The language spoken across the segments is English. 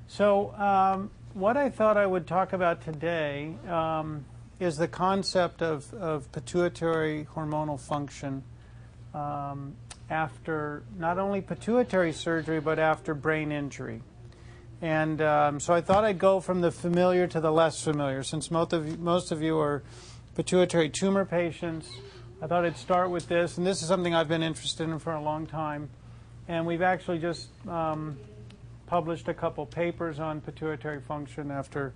So what I thought I would talk about today is the concept of pituitary hormonal function after not only pituitary surgery but after brain injury. And so I thought I'd go from the familiar to the less familiar. Since most of you are pituitary tumor patients, I thought I'd start with this. And this is something I've been interested in for a long time. And we've actually just published a couple papers on pituitary function after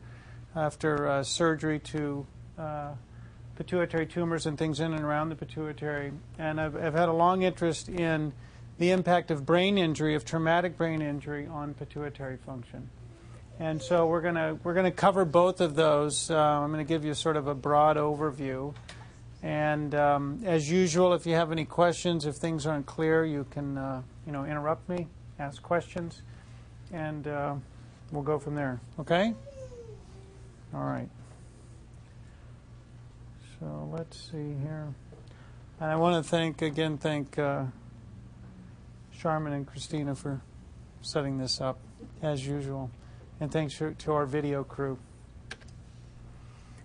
surgery to pituitary tumors and things in and around the pituitary. And I've had a long interest in the impact of brain injury, of traumatic brain injury, on pituitary function. And so we're gonna cover both of those. I'm going to give you sort of a broad overview. And as usual, if you have any questions, if things aren't clear, you can interrupt me, ask questions, and we'll go from there. Okay? All right. So let's see here. And I want to thank Charmin and Christina for setting this up, as usual. And thanks to our video crew.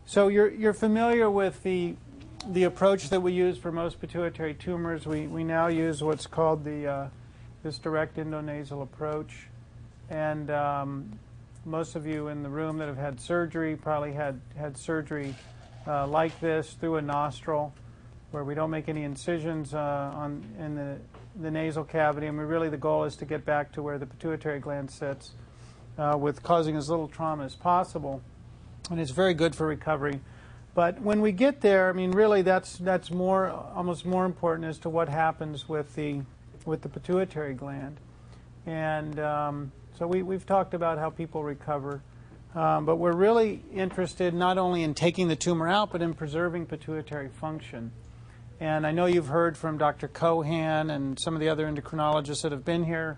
So you're familiar with the approach that we use for most pituitary tumors. We now use what's called this direct endonasal approach. And most of you in the room that have had surgery probably had surgery like this through a nostril, where we don't make any incisions in the nasal cavity, and the goal is to get back to where the pituitary gland sits with causing as little trauma as possible, and it's very good for recovery. But when we get there, I mean, really that's almost more important as to what happens with the pituitary gland. And so we've talked about how people recover, but we're really interested not only in taking the tumor out, but in preserving pituitary function. And I know you've heard from Dr. Cohan and some of the other endocrinologists that have been here,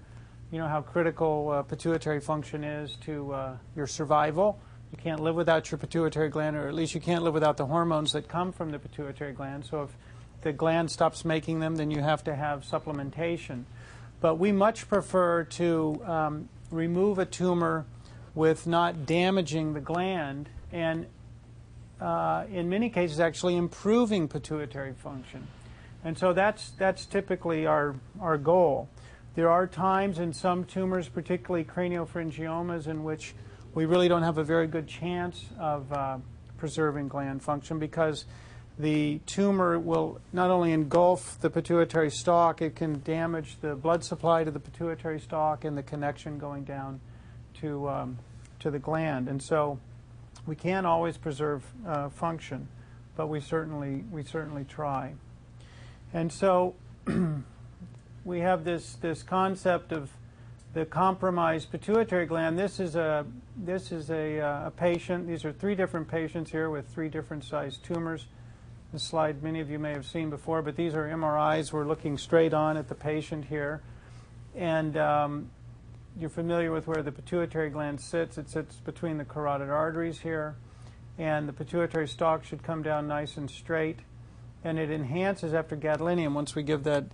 how critical pituitary function is to your survival. You can't live without your pituitary gland, or at least you can't live without the hormones that come from the pituitary gland. So if the gland stops making them, then you have to have supplementation. But we much prefer to remove a tumor with not damaging the gland, and in many cases actually improving pituitary function. And so that's typically our goal. There are times in some tumors, particularly craniopharyngiomas, in which we really don't have a very good chance of preserving gland function, because the tumor will not only engulf the pituitary stalk, it can damage the blood supply to the pituitary stalk and the connection going down to the gland. And so we can't always preserve function, but we certainly try. And so we have this concept of the compromised pituitary gland. This is a patient. These are 3 different patients here with 3 different sized tumors. This slide many of you may have seen before, but these are MRIs. We're looking straight on at the patient here. And you're familiar with where the pituitary gland sits. It sits between the carotid arteries here. And the pituitary stalk should come down nice and straight. And it enhances after gadolinium, once we give that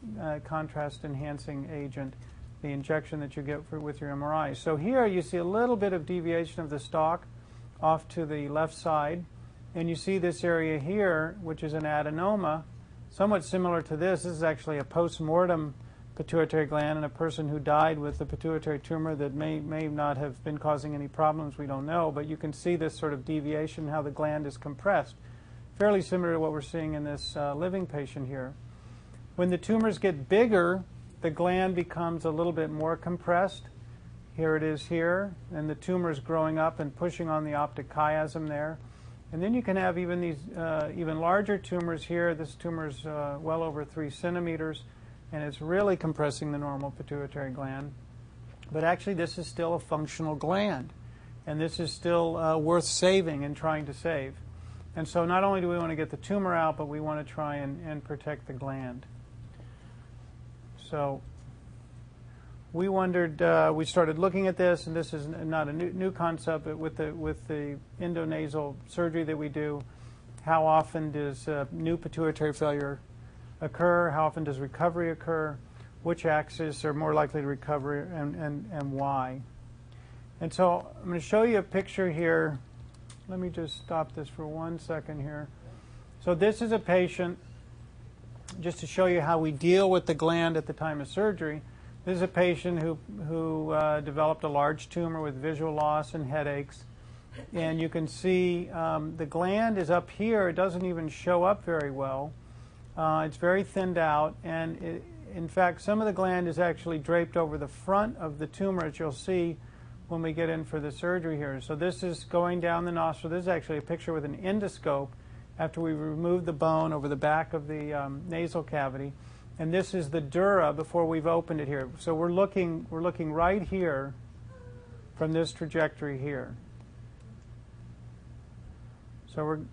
contrast-enhancing agent, the injection that you get with your MRI. So here you see a little bit of deviation of the stalk off to the left side. And you see this area here, which is an adenoma, somewhat similar to this. This is actually a post-mortem pituitary gland in a person who died with a pituitary tumor that may not have been causing any problems. We don't know. But you can see this sort of deviation, how the gland is compressed. Fairly similar to what we're seeing in this living patient here. When the tumors get bigger, the gland becomes a little bit more compressed. Here it is here. And the tumor is growing up and pushing on the optic chiasm there. And then you can have even these even larger tumors here. This tumor is well over 3 centimeters, and it's really compressing the normal pituitary gland. But actually, this is still a functional gland, and this is still worth saving and trying to save. And so not only do we want to get the tumor out, but we want to try and protect the gland. So we wondered, we started looking at this, and this is not a new concept, but with the endonasal surgery that we do, how often does new pituitary failure occur? How often does recovery occur? Which axes are more likely to recover, and why? And so I'm going to show you a picture here. Let me just stop this for 1 second here. So this is a patient, just to show you how we deal with the gland at the time of surgery. This is a patient who developed a large tumor with visual loss and headaches. And you can see the gland is up here. It doesn't even show up very well. It's very thinned out. And in fact, some of the gland is actually draped over the front of the tumor, as you'll see when we get in for the surgery here. So this is going down the nostril. This is actually a picture with an endoscope after we removed the bone over the back of the nasal cavity. And this is the dura before we've opened it here. So we're looking right here from this trajectory here. So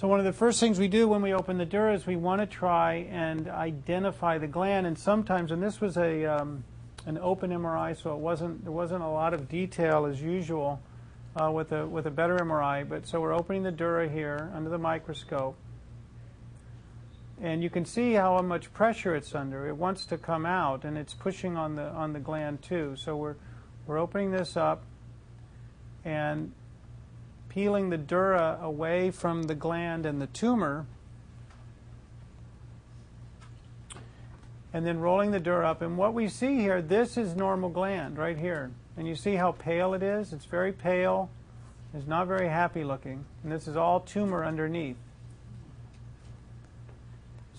one of the first things we do when we open the dura is we want to try and identify the gland. And sometimes, and this was an open MRI, so there wasn't a lot of detail as usual with a better MRI. But so we're opening the dura here under the microscope, and you can see how much pressure it's under. It wants to come out, and it's pushing on the gland too. So we're opening this up and peeling the dura away from the gland and the tumor, and then rolling the dura up. And what we see here, this is normal gland right here. And you see how pale it is? It's very pale. It's not very happy looking. And this is all tumor underneath.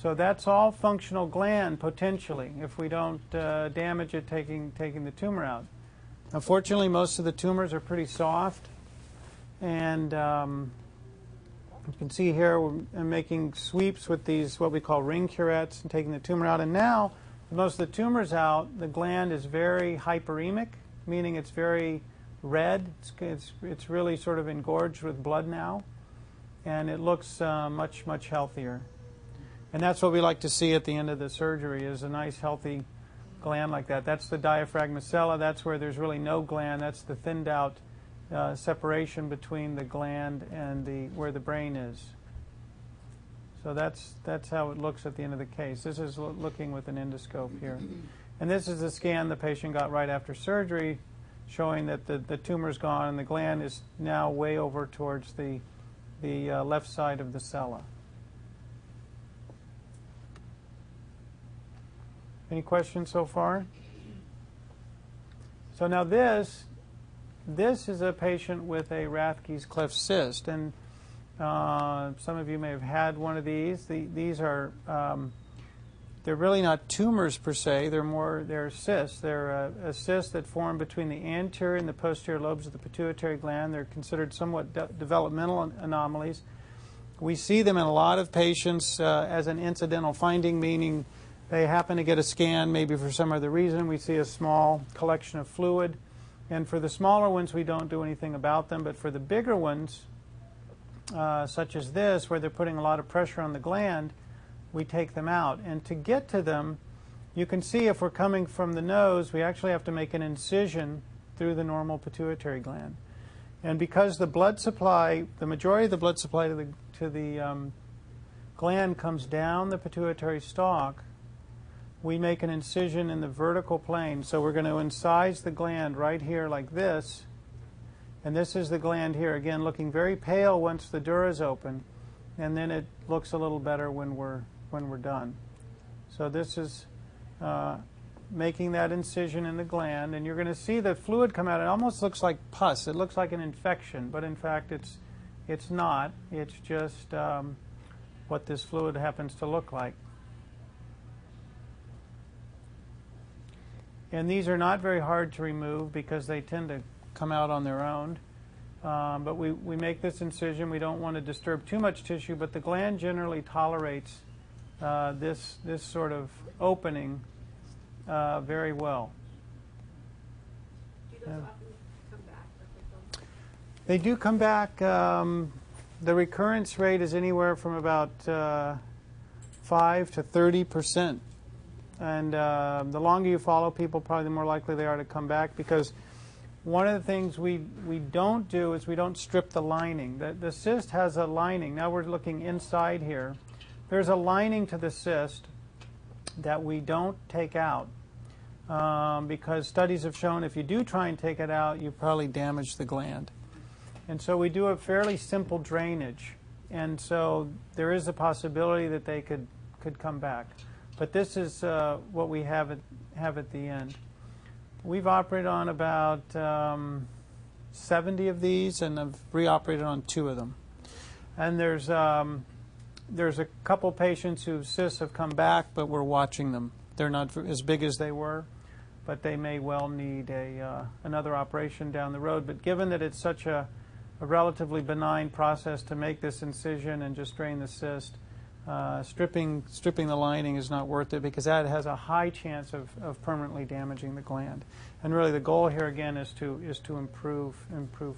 So that's all functional gland, potentially, if we don't damage it taking the tumor out. Unfortunately, most of the tumors are pretty soft. And you can see here I'm making sweeps with these, what we call ring curettes, and taking the tumor out. And now, with most of the tumors out, the gland is very hyperemic, meaning it's very red. It's really sort of engorged with blood now. And it looks much, much healthier. And that's what we like to see at the end of the surgery, is a nice, healthy gland like that. That's the diaphragma sella. That's where there's really no gland. That's the thinned out separation between the gland and where the brain is. So that's how it looks at the end of the case. This is looking with an endoscope here. And this is the scan the patient got right after surgery, showing that the tumor's gone and the gland is now way over towards the left side of the sella. Any questions so far? So now this is a patient with a Rathke's cleft cyst, and some of you may have had one of these. These are they're really not tumors per se. They're cysts. They're a cyst that form between the anterior and the posterior lobes of the pituitary gland. They're considered somewhat developmental anomalies. We see them in a lot of patients as an incidental finding, meaning they happen to get a scan maybe for some other reason. We see a small collection of fluid. And for the smaller ones, we don't do anything about them. But for the bigger ones, such as this, where they're putting a lot of pressure on the gland, we take them out. And to get to them, you can see if we're coming from the nose, we actually have to make an incision through the normal pituitary gland. And because the blood supply, the majority of the blood supply to the gland comes down the pituitary stalk, we make an incision in the vertical plane. So we're going to incise the gland right here like this. And this is the gland here, again, looking very pale once the dura is open. And then it looks a little better when we're done. So this is making that incision in the gland. And you're going to see the fluid come out. It almost looks like pus. It looks like an infection. But in fact, it's not. It's just what this fluid happens to look like. And these are not very hard to remove because they tend to come out on their own. But we make this incision. We don't want to disturb too much tissue, but the gland generally tolerates this sort of opening very well. Do those often come back? They do come back. The recurrence rate is anywhere from about 5 to 30%. And the longer you follow people, probably the more likely they are to come back, because one of the things we don't do is we don't strip the lining. The cyst has a lining. Now we're looking inside here. There's a lining to the cyst that we don't take out. because studies have shown if you do try and take it out, you probably damage the gland. And so we do a fairly simple drainage. And so there is a possibility that they could come back. But this is what we have at the end. We've operated on about 70 of these, and I've reoperated on 2 of them. And there's a couple patients whose cysts have come back, but we're watching them. They're not as big as they were, but they may well need another operation down the road. But given that it's such a relatively benign process to make this incision and just drain the cyst, stripping the lining is not worth it, because that has a high chance of permanently damaging the gland. And really the goal here again is to improve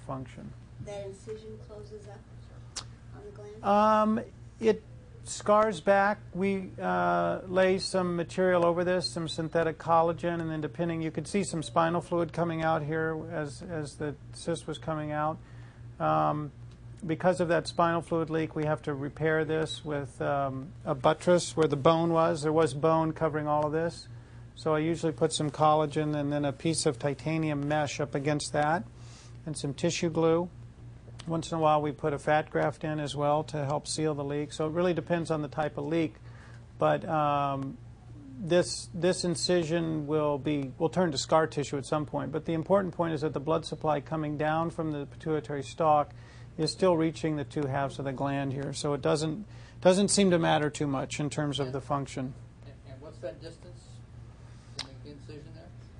function. That incision closes up on the gland? It scars back. We lay some material over this, some synthetic collagen, and then depending, you could see some spinal fluid coming out here as the cyst was coming out. Because of that spinal fluid leak, we have to repair this with a buttress where the bone was. There was bone covering all of this. So I usually put some collagen and then a piece of titanium mesh up against that and some tissue glue. Once in a while we put a fat graft in as well to help seal the leak. So it really depends on the type of leak. But this incision will turn to scar tissue at some point. But the important point is that the blood supply coming down from the pituitary stalk is still reaching the 2 halves of the gland here. So it doesn't seem to matter too much in terms of the function. And what's that distance to make the incision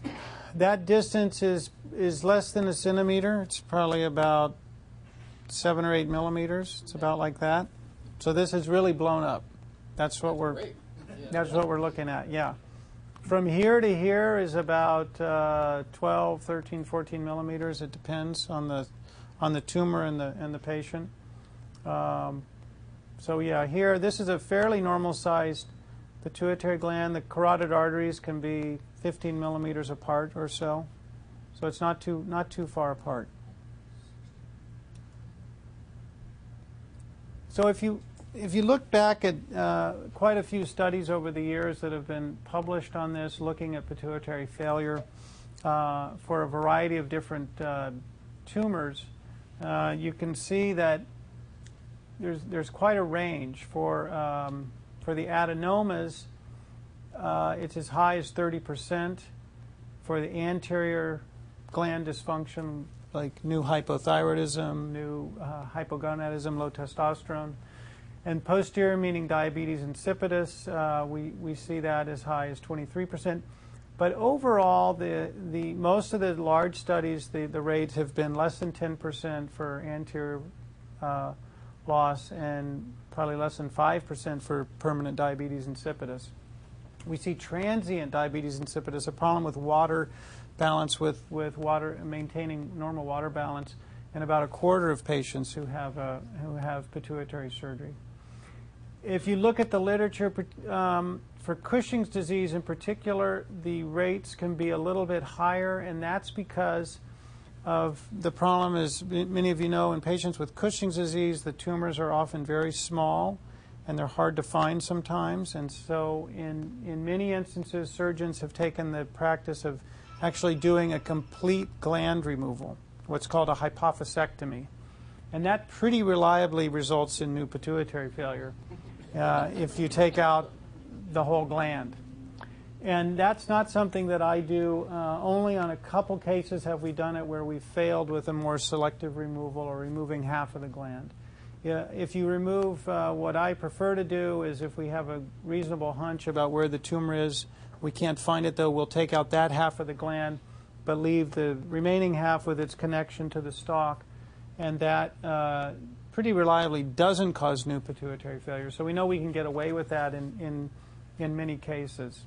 there? That distance is less than a centimeter. It's probably about 7 or 8 millimeters. It's about like that. So this is really blown up. That's what we're looking at. Yeah. From here to here is about 12, 13, 14 millimeters. It depends on the tumor and the patient. So yeah, here this is a fairly normal sized pituitary gland. The carotid arteries can be 15 millimeters apart or so. So it's not too far apart. So if you look back at quite a few studies over the years that have been published on this, looking at pituitary failure for a variety of different tumors, you can see that there's quite a range. For the adenomas, it's as high as 30%. For the anterior gland dysfunction, like new hypothyroidism, new hypogonadism, low testosterone, and posterior, meaning diabetes insipidus, we see that as high as 23%. But overall, the most of the large studies, the rates have been less than 10% for anterior loss and probably less than 5% for permanent diabetes insipidus. We see transient diabetes insipidus, a problem with water balance, with water, maintaining normal water balance, in about a quarter of patients who have pituitary surgery. If you look at the literature, for Cushing's disease in particular, the rates can be a little bit higher, and that's because of the problem, as many of you know, in patients with Cushing's disease, the tumors are often very small, and they're hard to find sometimes. And so in many instances, surgeons have taken the practice of actually doing a complete gland removal, what's called a hypophysectomy. And that pretty reliably results in new pituitary failure if you take out the whole gland. And that's not something that I do. Only on a couple cases have we done it where we failed with a more selective removal or removing half of the gland. If you remove, what I prefer to do is, if we have a reasonable hunch about where the tumor is, we can't find it though, we'll take out that half of the gland but leave the remaining half with its connection to the stalk, and that pretty reliably doesn't cause new pituitary failure. So we know we can get away with that in many cases.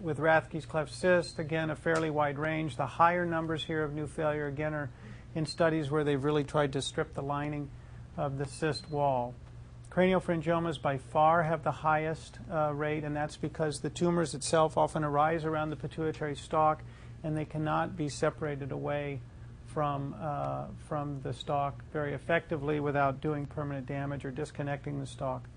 With Rathke's cleft cyst, again, a fairly wide range. The higher numbers here of new failure, again, are in studies where they've really tried to strip the lining of the cyst wall. Craniopharyngiomas by far have the highest rate, and that's because the tumors itself often arise around the pituitary stalk, and they cannot be separated away from the stalk very effectively without doing permanent damage or disconnecting the stalk.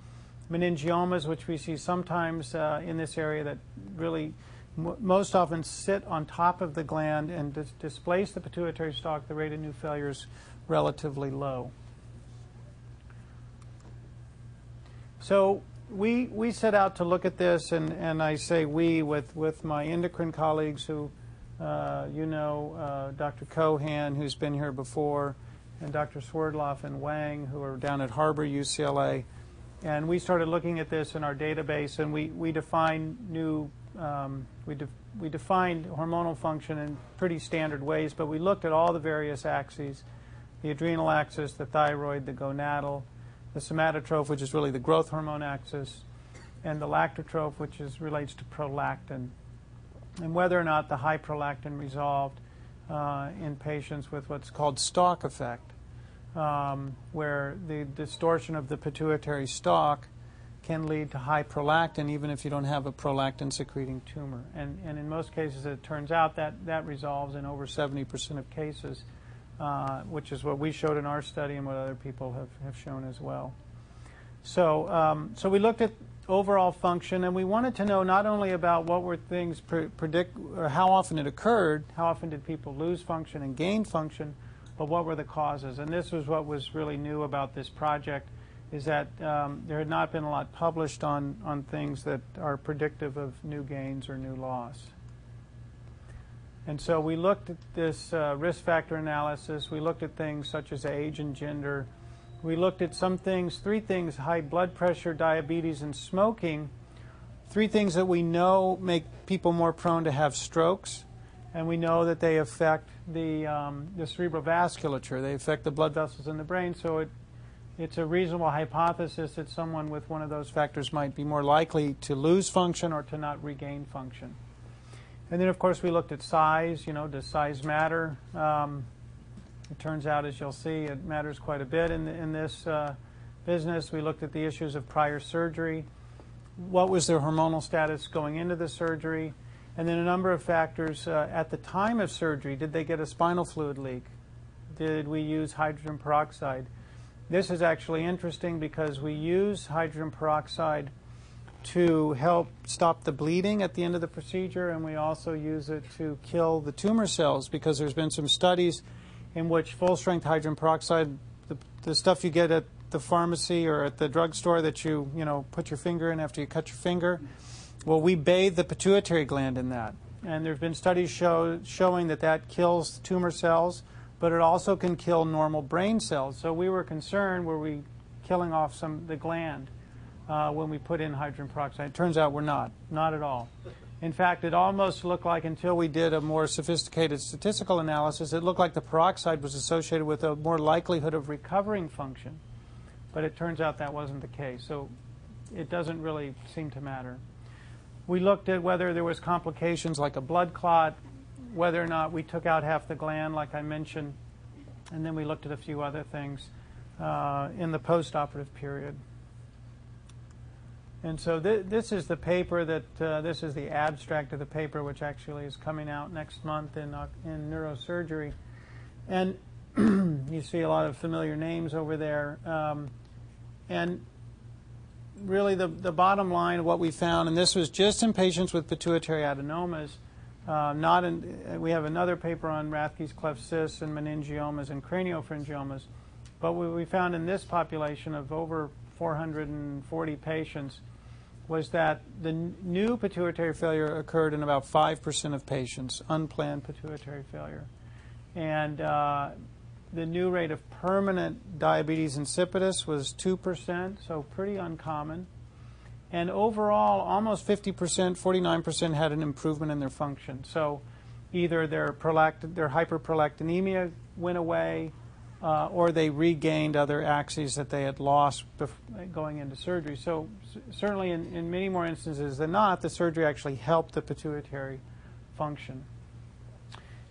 Meningiomas, which we see sometimes in this area, that really most often sit on top of the gland and displace the pituitary stalk, the rate of new failure is relatively low. So we set out to look at this, and I say we with my endocrine colleagues who, Dr. Cohan, who's been here before, and Dr. Swerdloff and Wang, who are down at Harbor, UCLA. And we started looking at this in our database, and we defined we defined hormonal function in pretty standard ways, but we looked at all the various axes, the adrenal axis, the thyroid, the gonadal, the somatotroph, which is really the growth hormone axis, and the lactotroph, which relates to prolactin, and whether or not the high prolactin resolved in patients with what's called stalk effect, where the distortion of the pituitary stalk can lead to high prolactin even if you don't have a prolactin-secreting tumor. And in most cases, it turns out that resolves in over 70% of cases, which is what we showed in our study and what other people have shown as well. So we looked at overall function, and we wanted to know not only about what were things predict, or how often it occurred, how often did people lose function and gain function, but what were the causes. And this was what was really new about this project, is that there had not been a lot published on things that are predictive of new gains or new loss. And so we looked at this risk factor analysis. We looked at things such as age and gender. We looked at some things, 3 things: high blood pressure, diabetes, and smoking. 3 things that we know make people more prone to have strokes, and we know that they affect the cerebral vasculature. They affect the blood vessels in the brain, so it's a reasonable hypothesis that someone with one of those factors might be more likely to lose function or to not regain function. And then, of course, we looked at size. Does size matter? It turns out, as you'll see, it matters quite a bit in this business. We looked at the issues of prior surgery. What was their hormonal status going into the surgery? And then a number of factors at the time of surgery. Did they get a spinal fluid leak? Did we use hydrogen peroxide? This is actually interesting because we use hydrogen peroxide to help stop the bleeding at the end of the procedure, and we also use it to kill the tumor cells, because there's been some studies in which full-strength hydrogen peroxide, the stuff you get at the pharmacy or at the drugstore that you put your finger in after you cut your finger, well, we bathe the pituitary gland in that. And there have been studies showing that kills tumor cells, but it also can kill normal brain cells. So we were concerned, were we killing off the gland when we put in hydrogen peroxide? It turns out we're not at all. In fact, it almost looked like, until we did a more sophisticated statistical analysis, it looked like the peroxide was associated with a more likelihood of recovering function. But it turns out that wasn't the case. So it doesn't really seem to matter. We looked at whether there was complications like a blood clot, whether or not we took out half the gland, like I mentioned, and then we looked at a few other things in the post-operative period. And so this is the paper this is the abstract of the paper, which actually is coming out next month in neurosurgery. And you see a lot of familiar names over there. And really the bottom line of what we found, and this was just in patients with pituitary adenomas, we have another paper on Rathke's cleft cysts and meningiomas and craniopharyngiomas, but what we found in this population of over 440 patients was that the new pituitary failure occurred in about 5% of patients, unplanned pituitary failure. And the new rate of permanent diabetes insipidus was 2%, so pretty uncommon. And overall, almost 50%, 49% had an improvement in their function. So either their hyperprolactinemia went away, or they regained other axes that they had lost going into surgery. So certainly in many more instances than not, the surgery actually helped the pituitary function.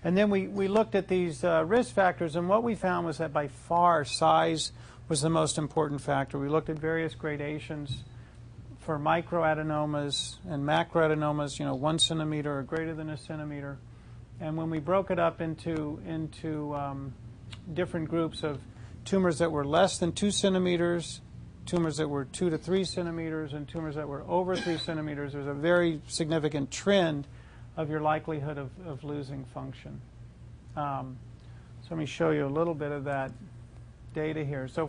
And then we looked at these risk factors, and what we found was that by far size was the most important factor. We looked at various gradations for microadenomas and macroadenomas, 1 centimeter or greater than 1 centimeter. And when we broke it up into different groups of tumors that were less than 2 centimeters, tumors that were 2 to 3 centimeters, and tumors that were over 3 centimeters, there's a very significant trend of your likelihood of losing function. So let me show you a little bit of that data here. So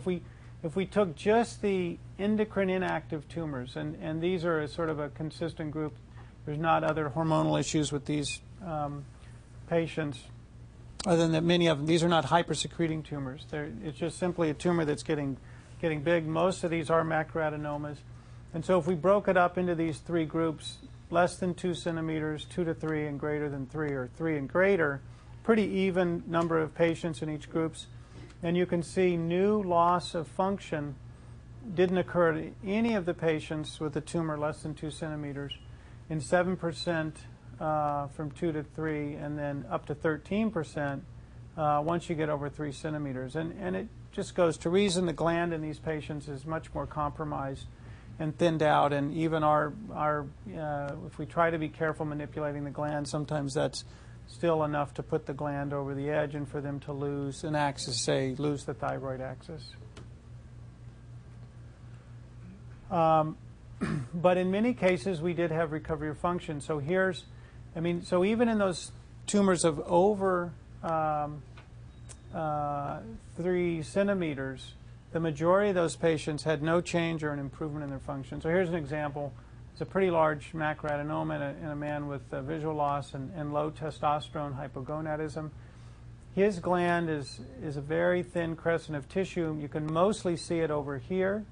if we took just the endocrine inactive tumors, and these are a sort of a consistent group, there's not other hormonal issues with these patients, other than that many of them, these are not hypersecreting tumors. It's just simply a tumor that's getting big. Most of these are macroadenomas. And so if we broke it up into these three groups, less than 2 centimeters, 2 to 3, and greater than 3, or 3 and greater, pretty even number of patients in each groups. And you can see new loss of function didn't occur to any of the patients with a tumor less than 2 centimeters, in 7% from 2 to 3, and then up to 13% once you get over 3 centimeters. And it just goes to reason the gland in these patients is much more compromised and thinned out, and even if we try to be careful manipulating the gland, sometimes that's still enough to put the gland over the edge and for them to lose an axis, say, lose the thyroid axis. But in many cases, we did have recovery of function. So so even in those tumors of over 3 centimeters, the majority of those patients had no change or an improvement in their function. So here's an example. It's a pretty large macroadenoma in a man with visual loss and low testosterone hypogonadism. His gland is a very thin crescent of tissue. You can mostly see it over here,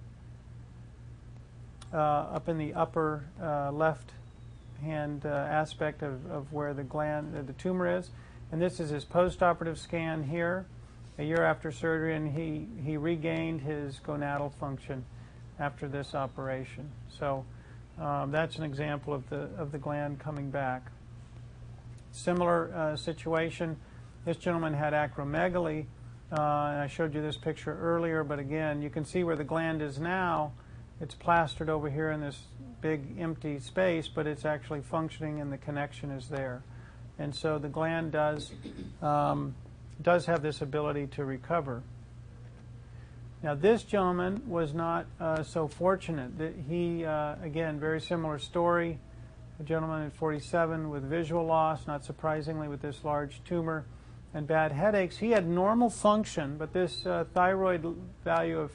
up in the upper left-hand aspect of where the tumor is. And this is his postoperative scan here, a year after surgery, and he regained his gonadal function after this operation. So that's an example of the gland coming back. Similar situation. This gentleman had acromegaly, and I showed you this picture earlier, but again, you can see where the gland is now. It's plastered over here in this big empty space, but it's actually functioning and the connection is there. And so the gland does have this ability to recover. Now, this gentleman was not so fortunate. He, again, very similar story. A gentleman at 47 with visual loss, not surprisingly with this large tumor and bad headaches. He had normal function, but this thyroid value of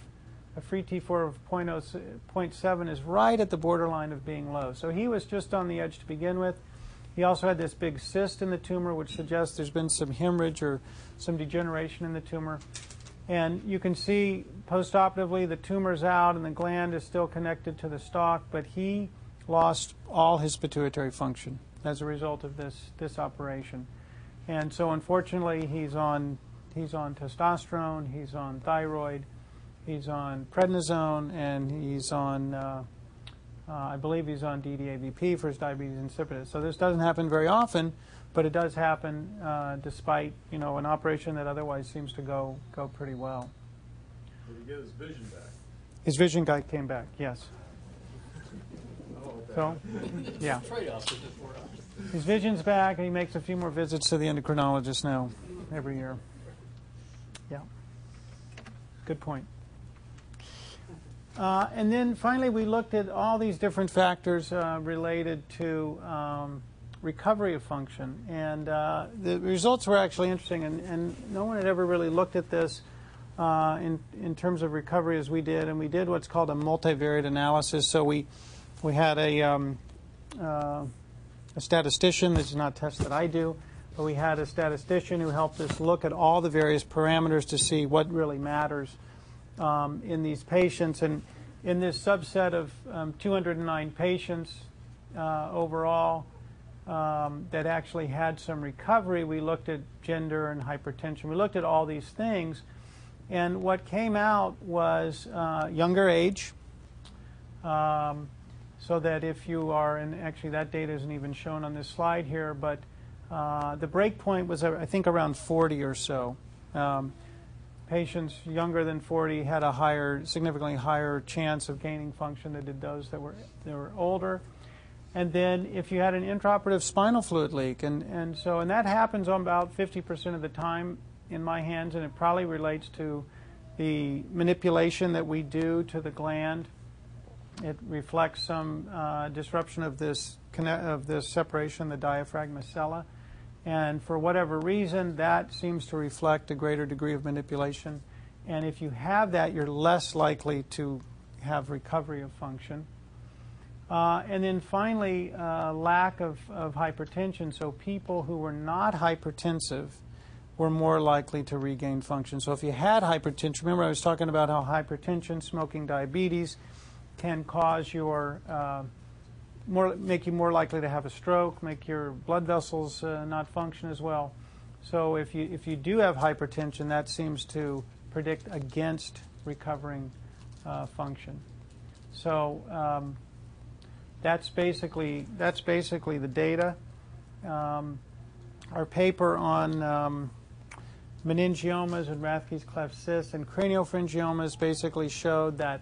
a free T4 of 0.7 is right at the borderline of being low. So he was just on the edge to begin with. He also had this big cyst in the tumor, which suggests there's been some hemorrhage or some degeneration in the tumor. And you can see postoperatively the tumor's out and the gland is still connected to the stalk, but he lost all his pituitary function as a result of this operation. And so unfortunately he's on testosterone, he's on thyroid, he's on prednisone, and he's on I believe he's on DDAVP for his diabetes insipidus. So this doesn't happen very often, but it does happen despite an operation that otherwise seems to go pretty well. Did he get his vision back? His vision came back, yes. Oh, okay. So, yeah. Trade-off with this for us. His vision's back, and he makes a few more visits to the endocrinologist now every year. Yeah. Good point. And then finally, we looked at all these different factors related to recovery of function. And the results were actually interesting, and no one had ever really looked at this in terms of recovery as we did. And we did what's called a multivariate analysis. So we had a statistician. This is not a test that I do, but we had a statistician who helped us look at all the various parameters to see what really matters in these patients. And in this subset of 209 patients overall that actually had some recovery, we looked at gender and hypertension. We looked at all these things, and what came out was younger age, so that if you are, and actually that data isn't even shown on this slide here, but the break point was, I think, around 40 or so. Patients younger than 40 had a significantly higher chance of gaining function than did those that were older. And then if you had an intraoperative spinal fluid leak, and that happens on about 50% of the time in my hands, and it probably relates to the manipulation that we do to the gland It reflects some disruption of this separation, the diaphragma sella. And for whatever reason, that seems to reflect a greater degree of manipulation. And if you have that, you're less likely to have recovery of function. And then finally, lack of hypertension. So people who were not hypertensive were more likely to regain function. So if you had hypertension, remember I was talking about how hypertension, smoking, diabetes can cause your make you more likely to have a stroke, make your blood vessels not function as well. So if you do have hypertension, that seems to predict against recovering function. So that's basically the data. Our paper on meningiomas and Rathke's cleft cysts and craniopharyngiomas basically showed that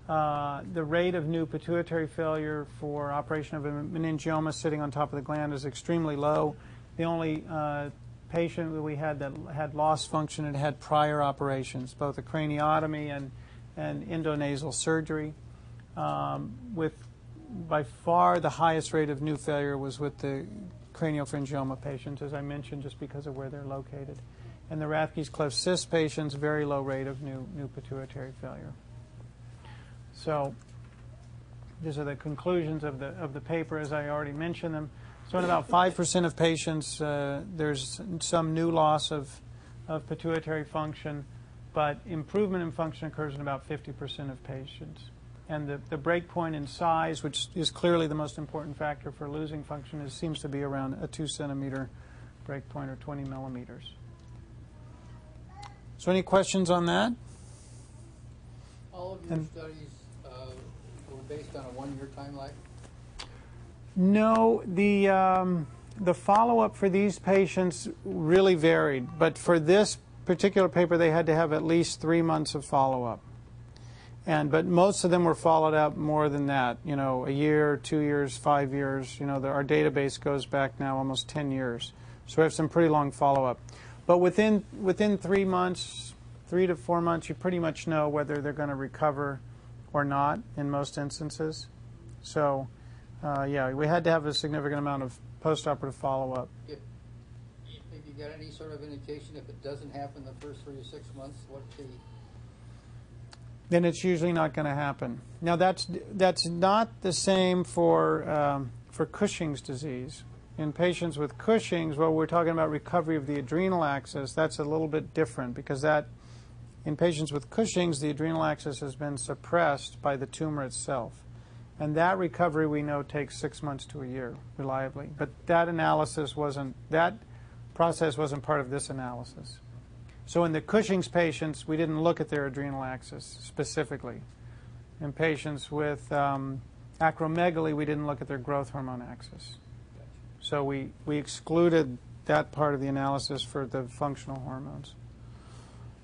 the rate of new pituitary failure for operation of a meningioma sitting on top of the gland is extremely low. The only patient that we had that had lost function and had prior operations, both a craniotomy and endonasal surgery. With by far the highest rate of new failure was with the craniopharyngioma patients, as I mentioned, just because of where they're located. And the Rathke's cleft cyst patients, very low rate of new pituitary failure. So these are the conclusions of the paper, as I already mentioned them. So in about 5% of patients, there's some new loss of pituitary function, but improvement in function occurs in about 50% of patients. And the break point in size, which is clearly the most important factor for losing function, seems to be around a 2 centimeter break point or 20 millimeters. So any questions on that? All of your studies were based on a one-year time lag? No, the follow-up for these patients really varied. But for this particular paper, they had to have at least 3 months of follow-up. But most of them were followed up more than that, a year, 2 years, 5 years. Our database goes back now almost 10 years. So we have some pretty long follow-up. But within 3 months, 3 to 4 months, you pretty much know whether they're going to recover or not in most instances. So, yeah, we had to have a significant amount of postoperative follow-up. If you got any sort of indication if it doesn't happen the first 3 to 6 months, then it's usually not going to happen. Now, that's not the same for Cushing's disease. In patients with Cushing's, well, we're talking about recovery of the adrenal axis. That's a little bit different because in patients with Cushing's, the adrenal axis has been suppressed by the tumor itself. And that recovery, we know, takes 6 months to a year, reliably. But that process wasn't part of this analysis. So in the Cushing's patients, we didn't look at their adrenal axis specifically. In patients with acromegaly, we didn't look at their growth hormone axis. So we excluded that part of the analysis for the functional hormones.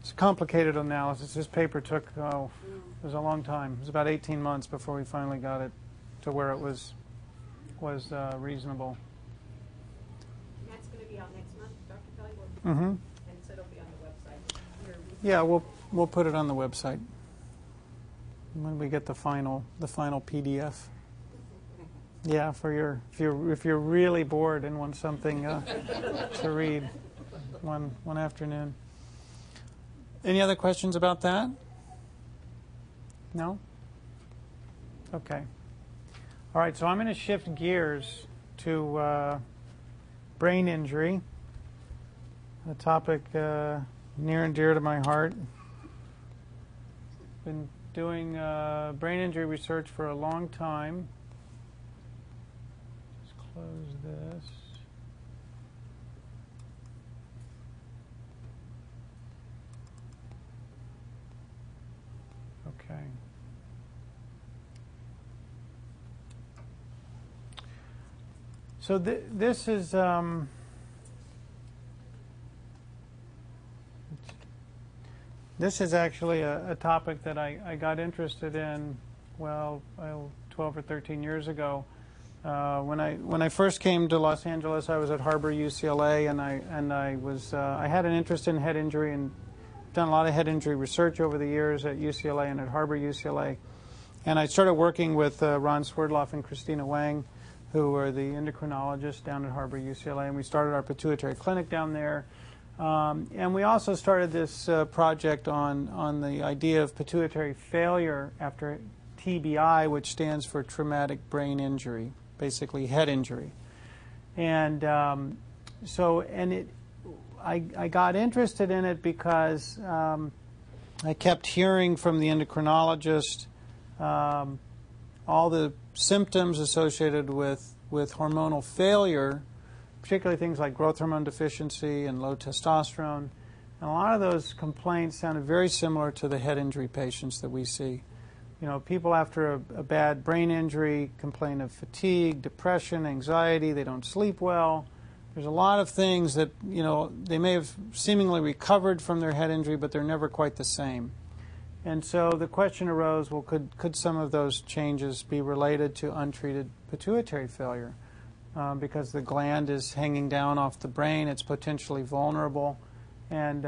It's a complicated analysis. This paper took, it was a long time. It was about 18 months before we finally got it to where it was reasonable. And that's going to be out next month, Dr. Kelly? Mm-hmm. And so it'll be on the website. Yeah, we'll put it on the website when we get the final PDF. Yeah, if you're really bored and want something to read one afternoon. Any other questions about that? No? Okay. All right, so I'm going to shift gears to brain injury, a topic near and dear to my heart. Been doing brain injury research for a long time. Just close this. Okay. So this is actually a topic that I got interested in, 12 or 13 years ago. When I first came to Los Angeles, I was at Harbor UCLA, and I had an interest in head injury and done a lot of head injury research over the years at UCLA and at Harbor UCLA. And I started working with Ron Swerdloff and Christina Wang, who are the endocrinologists down at Harbor UCLA, and we started our pituitary clinic down there. And we also started this project on the idea of pituitary failure after TBI, which stands for traumatic brain injury, basically head injury. And I got interested in it because I kept hearing from the endocrinologist all the symptoms associated with hormonal failure, particularly things like growth hormone deficiency and low testosterone. And a lot of those complaints sounded very similar to the head injury patients that we see. You know, people after a bad brain injury complain of fatigue, depression, anxiety, they don't sleep well. There's a lot of things that, you know, they may have seemingly recovered from their head injury, but they're never quite the same. And so the question arose, well, could some of those changes be related to untreated pituitary failure? Because the gland is hanging down off the brain, it's potentially vulnerable. And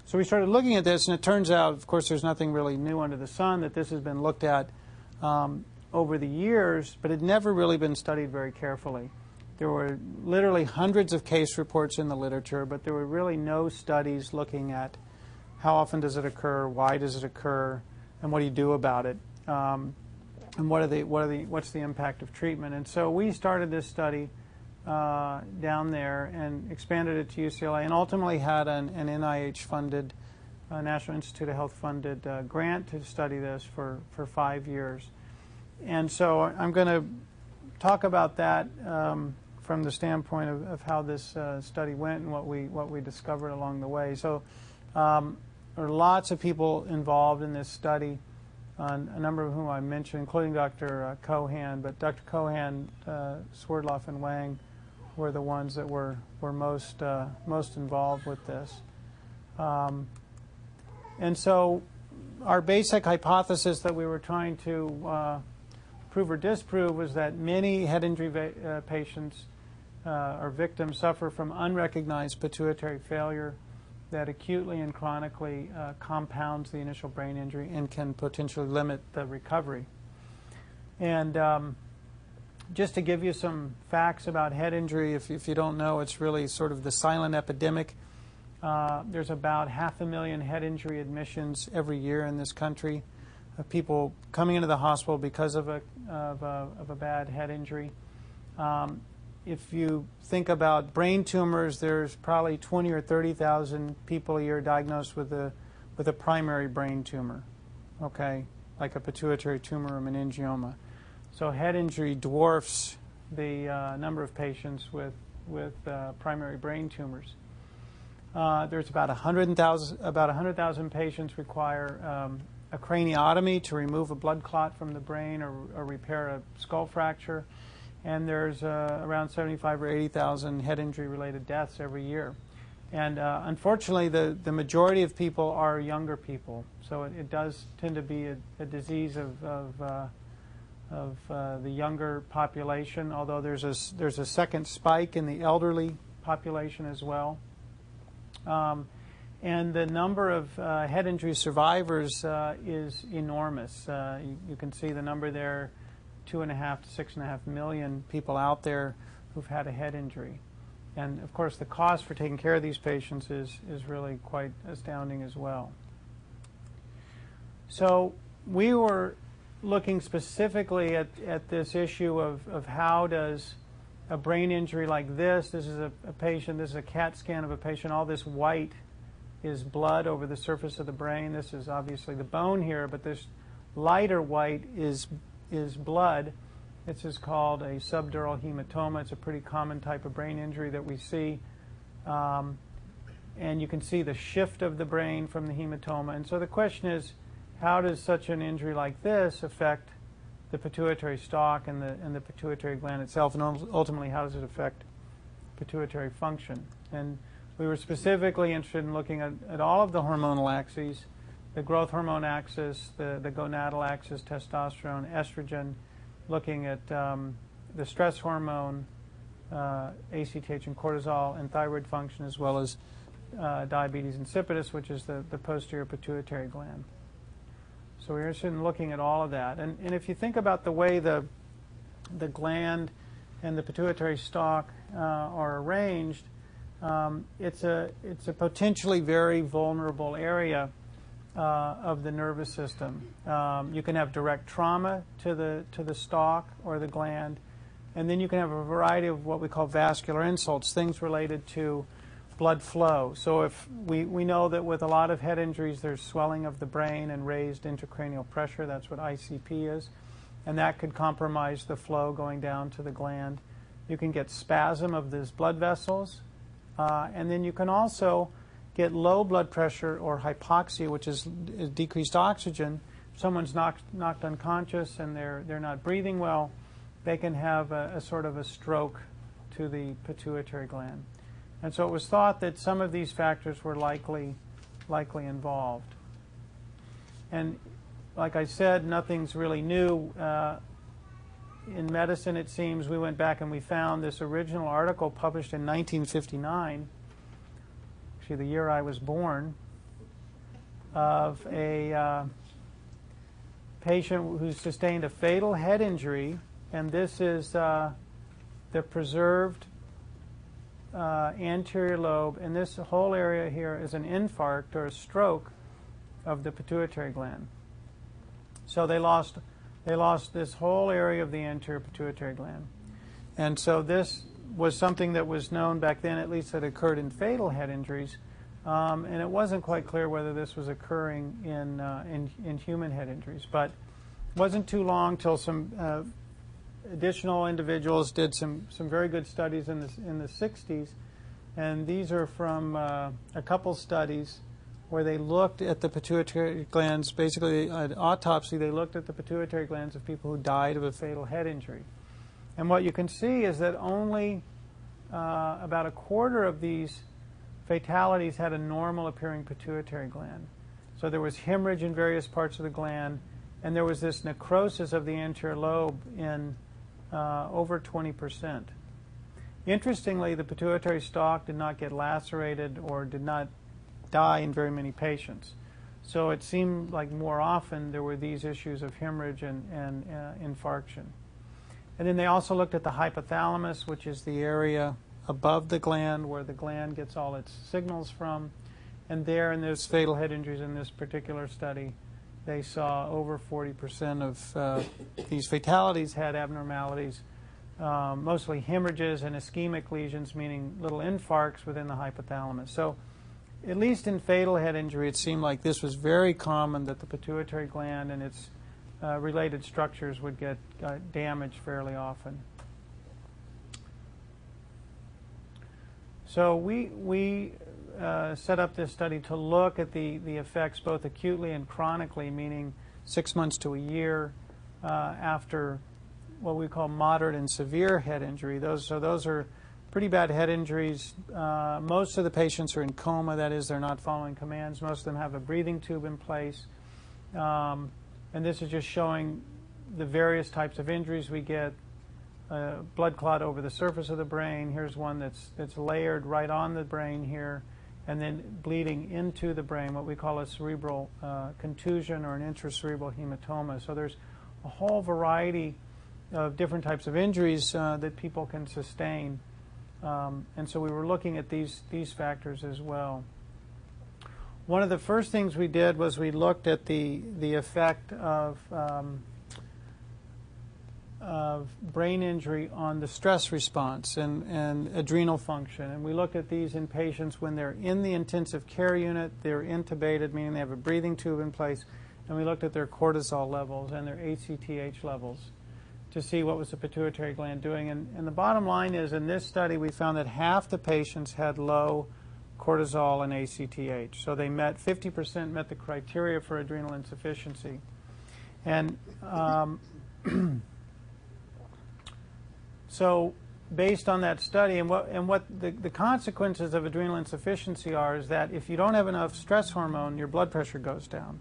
so we started looking at this, and it turns out, of course, there's nothing really new under the sun, that this has been looked at over the years, but it had never really been studied very carefully. There were literally hundreds of case reports in the literature, but there were really no studies looking at how often does it occur, why does it occur, and what do you do about it, and what's the impact of treatment. And so we started this study down there and expanded it to UCLA, and ultimately had an NIH-funded, National Institute of Health-funded grant to study this for 5 years. And so I'm going to talk about that from the standpoint of how this study went and what we discovered along the way. So there are lots of people involved in this study, a number of whom I mentioned, including Dr. Cohan. But Dr. Cohan, Swerdloff, and Wang were the ones that were most involved with this. And so our basic hypothesis that we were trying to prove or disprove was that many head injury patients or victims suffer from unrecognized pituitary failure that acutely and chronically compounds the initial brain injury and can potentially limit the recovery. And just to give you some facts about head injury, if you don't know, it's really sort of the silent epidemic. There's about 500,000 head injury admissions every year in this country, of people coming into the hospital because of a bad head injury. If you think about brain tumors, there's probably 20 or 30,000 people a year diagnosed with a primary brain tumor, okay, like a pituitary tumor or meningioma. So head injury dwarfs the number of patients with primary brain tumors. There's about 100,000 patients require a craniotomy to remove a blood clot from the brain or repair a skull fracture. And there's around 75 or 80,000 head injury-related deaths every year. And unfortunately, the majority of people are younger people. So it does tend to be a disease of the younger population, although there's a second spike in the elderly population as well. And the number of head injury survivors is enormous. You can see the number there, 2.5 to 6.5 million people out there who've had a head injury. And of course the cost for taking care of these patients is really quite astounding as well. So we were looking specifically at this issue of how does a brain injury like this is a patient, this is a CAT scan of a patient, all this white is blood over the surface of the brain. This is obviously the bone here, but this lighter white is blood. This is called a subdural hematoma. It's a pretty common type of brain injury that we see. And you can see the shift of the brain from the hematoma. And so the question is, how does such an injury like this affect the pituitary stalk and the pituitary gland itself? And ultimately, how does it affect pituitary function? And we were specifically interested in looking at all of the hormonal axes, the growth hormone axis, the gonadal axis, testosterone, estrogen, looking at the stress hormone, ACTH and cortisol, and thyroid function, as well as diabetes insipidus, which is the posterior pituitary gland. So So we're interested in looking at all of that. And if you think about the way the gland and the pituitary stalk are arranged, it's a potentially very vulnerable area of the nervous system. You can have direct trauma to the stalk or the gland, and then you can have a variety of what we call vascular insults, things related to blood flow. So if we know that with a lot of head injuries, there's swelling of the brain and raised intracranial pressure. That's what ICP is. And that could compromise the flow going down to the gland. You can get spasm of these blood vessels. And then you can also get low blood pressure or hypoxia, which is decreased oxygen. If someone's knocked unconscious and they're not breathing well, they can have a sort of a stroke to the pituitary gland. And so it was thought that some of these factors were likely involved. And like I said, nothing's really new. In medicine, it seems, we went back and we found this original article published in 1959, actually the year I was born, of a patient who sustained a fatal head injury, and this is the preserved anterior lobe, and this whole area here is an infarct or a stroke of the pituitary gland. So they lost this whole area of the anterior pituitary gland. And so this was something that was known back then, at least that occurred in fatal head injuries, and it wasn't quite clear whether this was occurring in human head injuries. But it wasn't too long till some additional individuals did some very good studies in the 60s, and these are from a couple studies where they looked at the pituitary glands, basically at autopsy. They looked at the pituitary glands of people who died of a fatal head injury. And what you can see is that only about a quarter of these fatalities had a normal appearing pituitary gland. So there was hemorrhage in various parts of the gland, and there was this necrosis of the anterior lobe in over 20%. Interestingly, the pituitary stalk did not get lacerated or did not die in very many patients. So it seemed like more often there were these issues of hemorrhage and infarction. And then they also looked at the hypothalamus, which is the area above the gland where the gland gets all its signals from. And there, in those fatal head injuries in this particular study, they saw over 40% of these fatalities had abnormalities, mostly hemorrhages and ischemic lesions, meaning little infarcts within the hypothalamus. So at least in fatal head injury, it seemed like this was very common, that the pituitary gland and its related structures would get damaged fairly often. So we set up this study to look at the effects both acutely and chronically, meaning 6 months to a year after what we call moderate and severe head injury. Those are pretty bad head injuries. Most of the patients are in coma, that is, they're not following commands. Most of them have a breathing tube in place. And this is just showing the various types of injuries we get. Blood clot over the surface of the brain. Here's one that's layered right on the brain here, and then bleeding into the brain, what we call a cerebral contusion or an intracerebral hematoma. So there's a whole variety of different types of injuries that people can sustain. And so we were looking at these factors as well. One of the first things we did was we looked at the effect of brain injury on the stress response and adrenal function. And we looked at these in patients when they're in the intensive care unit, they're intubated, meaning they have a breathing tube in place, and we looked at their cortisol levels and their ACTH levels to see what was the pituitary gland doing. And the bottom line is, in this study, we found that half the patients had low cortisol and ACTH. So they 50% met the criteria for adrenal insufficiency. And so based on that study, and what the consequences of adrenal insufficiency are is that if you don't have enough stress hormone, your blood pressure goes down,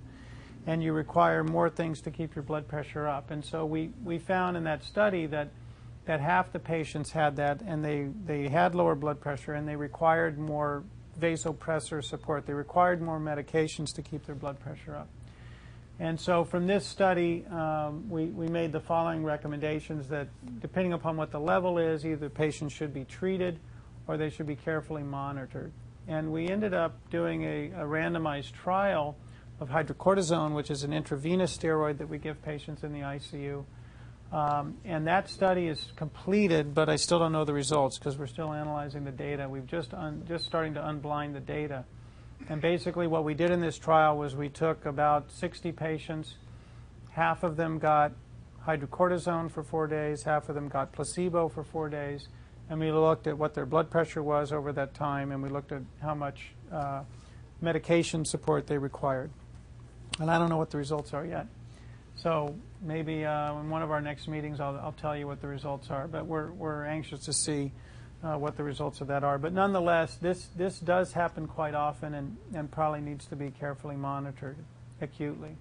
and you require more things to keep your blood pressure up. And so we found in that study that half the patients had that, and they had lower blood pressure, and they required more vasopressor support. They required more medications to keep their blood pressure up. And so from this study, we made the following recommendations that depending upon what the level is, either patients should be treated or they should be carefully monitored. And we ended up doing a randomized trial of hydrocortisone, which is an intravenous steroid that we give patients in the ICU. And that study is completed, but I still don't know the results because we're still analyzing the data. We've just starting to unblind the data. And basically what we did in this trial was we took about 60 patients. Half of them got hydrocortisone for 4 days. Half of them got placebo for 4 days. And we looked at what their blood pressure was over that time, and we looked at how much medication support they required. And I don't know what the results are yet. So maybe in one of our next meetings I'll tell you what the results are. But we're anxious to see what the results of that are. But nonetheless, this does happen quite often and probably needs to be carefully monitored acutely.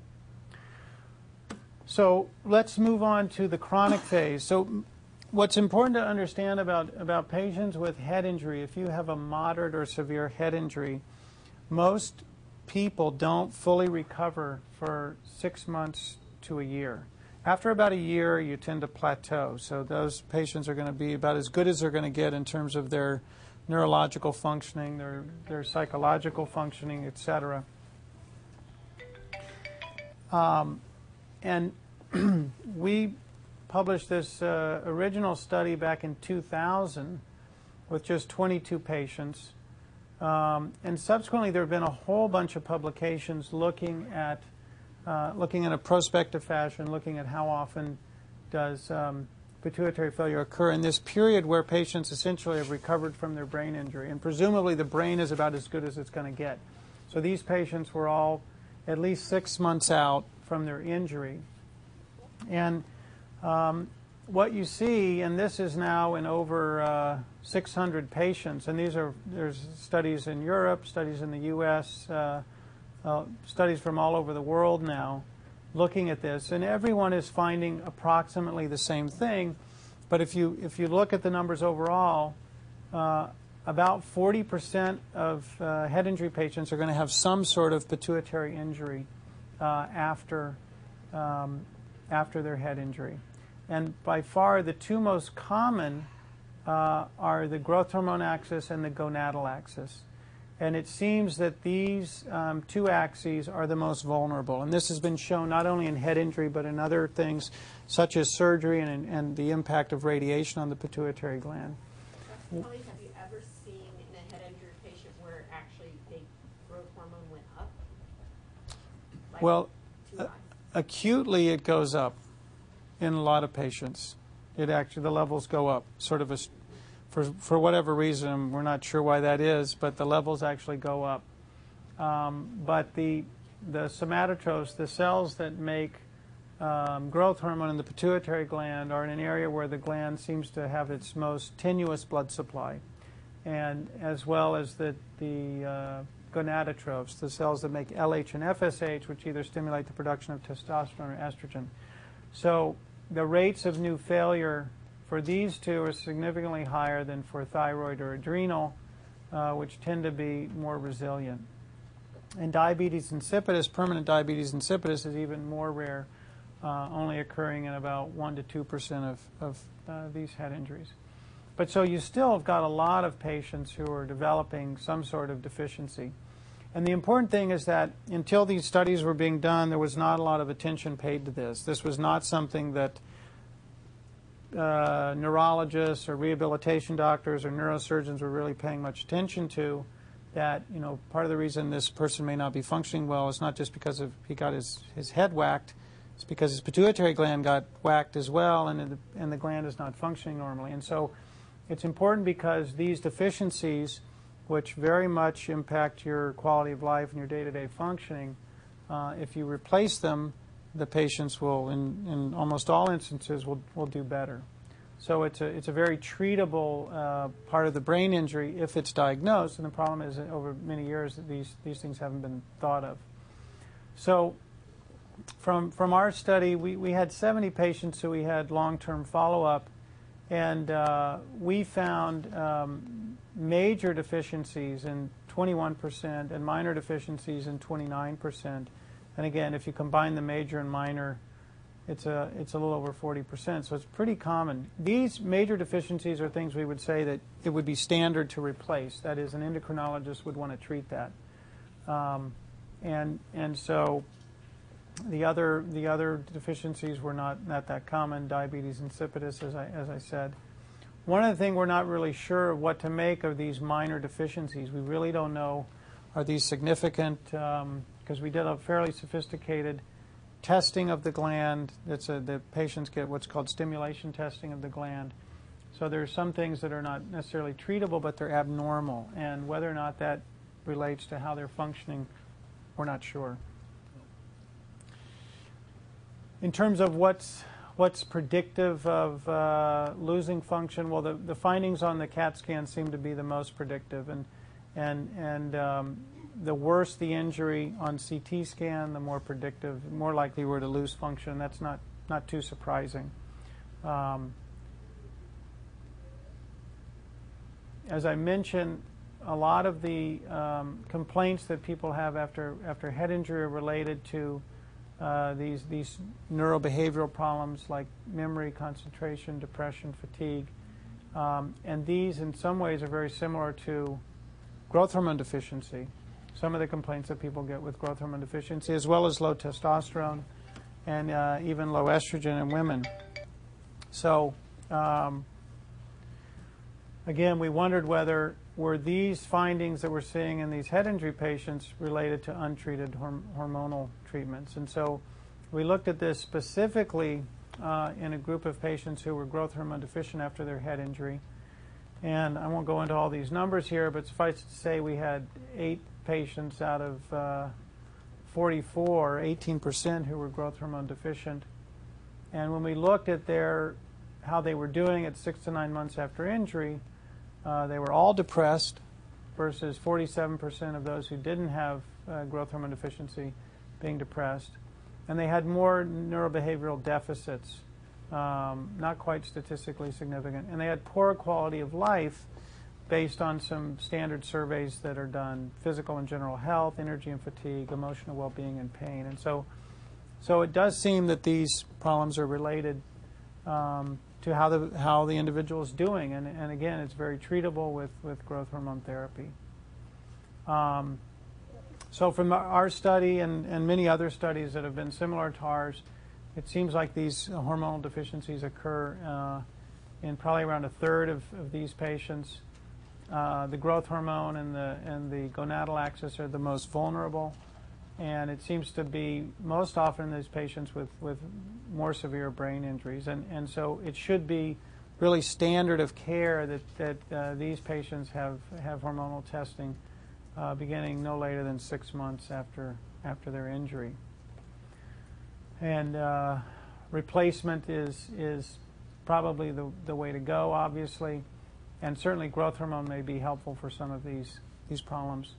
So let's move on to the chronic phase. So what's important to understand about patients with head injury, if you have a moderate or severe head injury, most people don't fully recover for 6 months to a year. After about a year, you tend to plateau. So those patients are going to be about as good as they're going to get in terms of their neurological functioning, their psychological functioning, etc. And we published this original study back in 2000 with just 22 patients. And subsequently, there have been a whole bunch of publications looking in a prospective fashion, looking at how often does pituitary failure occur in this period where patients essentially have recovered from their brain injury. And presumably the brain is about as good as it's going to get. So these patients were all at least 6 months out from their injury. And what you see, and this is now in over 600 patients, and there's studies in Europe, studies in the U.S., studies from all over the world now looking at this, and everyone is finding approximately the same thing. But if you look at the numbers overall, about 40% of head injury patients are going to have some sort of pituitary injury after their head injury. And by far the two most common are the growth hormone axis and the gonadal axis. And it seems that these two axes are the most vulnerable. And this has been shown not only in head injury, but in other things such as surgery and the impact of radiation on the pituitary gland. Kelly, have you ever seen in a head injury patient where actually the growth hormone went up? Like Well, too high? acutely it goes up in a lot of patients. The levels go up, sort of for whatever reason, we're not sure why that is, but the levels actually go up. But the somatotrophs, the cells that make growth hormone in the pituitary gland, are in an area where the gland seems to have its most tenuous blood supply, and as well as the gonadotrophs, the cells that make LH and FSH, which either stimulate the production of testosterone or estrogen. So the rates of new failure for these two are significantly higher than for thyroid or adrenal, which tend to be more resilient. And diabetes insipidus, permanent diabetes insipidus, is even more rare, only occurring in about 1 to 2% of these head injuries. But so you still have got a lot of patients who are developing some sort of deficiency. And the important thing is that until these studies were being done, there was not a lot of attention paid to this. This was not something that neurologists or rehabilitation doctors or neurosurgeons were really paying much attention to. That, part of the reason this person may not be functioning well is not just because he got his head whacked, it's because his pituitary gland got whacked as well, and the gland is not functioning normally. And so it's important because these deficiencies, which very much impact your quality of life and your day-to-day functioning, if you replace them, the patients will, in almost all instances, will do better. So it's a very treatable part of the brain injury if it's diagnosed, and the problem is that over many years that these things haven't been thought of. So from our study, we had 70 patients who we had long-term follow-up, and we found major deficiencies in 21% and minor deficiencies in 29%. And again, if you combine the major and minor, it's a little over 40%. So it's pretty common. These major deficiencies are things we would say that it would be standard to replace. That is, an endocrinologist would want to treat that. And so the other deficiencies were not that common. Diabetes insipidus, as I said. One of the things we're not really sure of what to make of these minor deficiencies. We really don't know, are these significant? Because we did a fairly sophisticated testing of the gland. The patients get what's called stimulation testing of the gland. So there are some things that are not necessarily treatable, but they're abnormal. And whether or not that relates to how they're functioning, we're not sure. In terms of what's predictive of losing function, well, the findings on the CAT scan seem to be the most predictive, and the worse the injury on CT scan, the more predictive, more likely we're to lose function. That's not too surprising. As I mentioned, a lot of the complaints that people have after head injury are related to these neurobehavioral problems like memory, concentration, depression, fatigue. And these, in some ways, are very similar to growth hormone deficiency. Some of the complaints that people get with growth hormone deficiency, as well as low testosterone and even low estrogen in women. So, again, we wondered were these findings that we're seeing in these head injury patients related to untreated hormonal treatments. And so we looked at this specifically in a group of patients who were growth hormone deficient after their head injury. And I won't go into all these numbers here, but suffice to say we had 8 patients out of 44, 18%, who were growth hormone deficient. And when we looked at how they were doing at 6 to 9 months after injury, they were all depressed versus 47% of those who didn't have growth hormone deficiency being depressed. And they had more neurobehavioral deficits, not quite statistically significant. And they had poor quality of life based on some standard surveys that are done: physical and general health, energy and fatigue, emotional well-being, and pain. And so it does seem that these problems are related to how the individual is doing. And again, it's very treatable with growth hormone therapy. So from our study and many other studies that have been similar to ours, it seems like these hormonal deficiencies occur in probably around a third of these patients. The growth hormone and the gonadal axis are the most vulnerable, and it seems to be most often in these patients with more severe brain injuries. And so it should be really standard of care that these patients have hormonal testing beginning no later than 6 months after their injury. And replacement is probably the way to go, obviously. And certainly growth hormone may be helpful for some of these problems.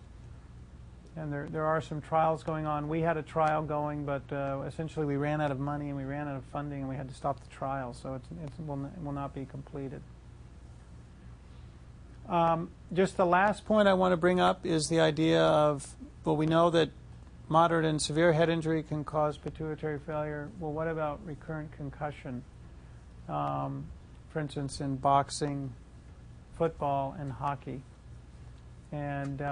And there are some trials going on. We had a trial going, but essentially we ran out of money and we ran out of funding and we had to stop the trial, so it will not be completed. Just the last point I want to bring up is the idea of, well, we know that moderate and severe head injury can cause pituitary failure. Well, what about recurrent concussion? For instance, in boxing, football, and hockey. And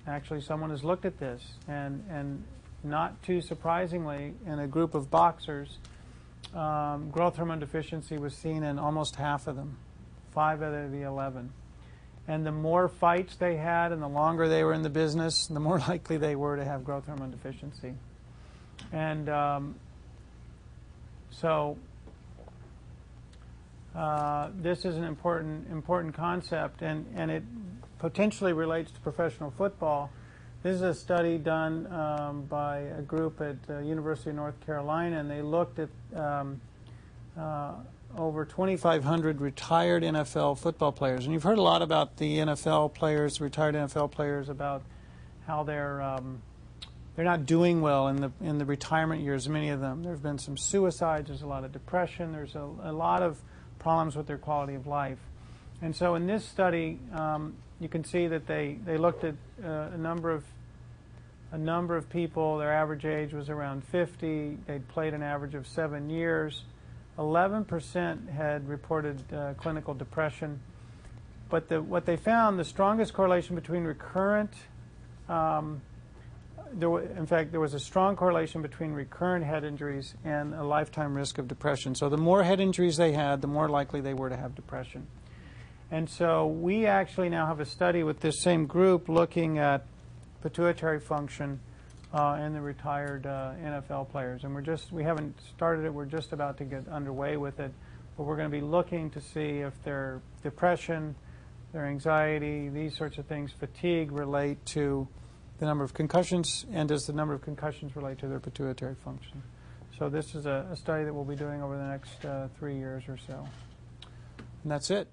actually someone has looked at this, and not too surprisingly, in a group of boxers, growth hormone deficiency was seen in almost half of them, 5 out of the 11. And the more fights they had and the longer they were in the business, the more likely they were to have growth hormone deficiency. And so this is an important concept, and it potentially relates to professional football. This is a study done by a group at University of North Carolina, and they looked at over 2,500 retired NFL football players. And you've heard a lot about the NFL players, retired NFL players, about how they're not doing well in the retirement years, many of them. There have been some suicides, there's a lot of depression, there's a lot of problems with their quality of life. And so in this study, you can see that they looked at a number a number of people, their average age was around 50. They'd played an average of 7 years. 11% had reported clinical depression. But what they found, the strongest correlation between recurrent, in fact, there was a strong correlation between recurrent head injuries and a lifetime risk of depression. So the more head injuries they had, the more likely they were to have depression. And so we actually now have a study with this same group looking at pituitary function in the retired NFL players. And we haven't started it. We're just about to get underway with it. But we're going to be looking to see if their depression, their anxiety, these sorts of things, fatigue relate to the number of concussions, and does the number of concussions relate to their pituitary function. So this is a study that we'll be doing over the next 3 years or so. And that's it.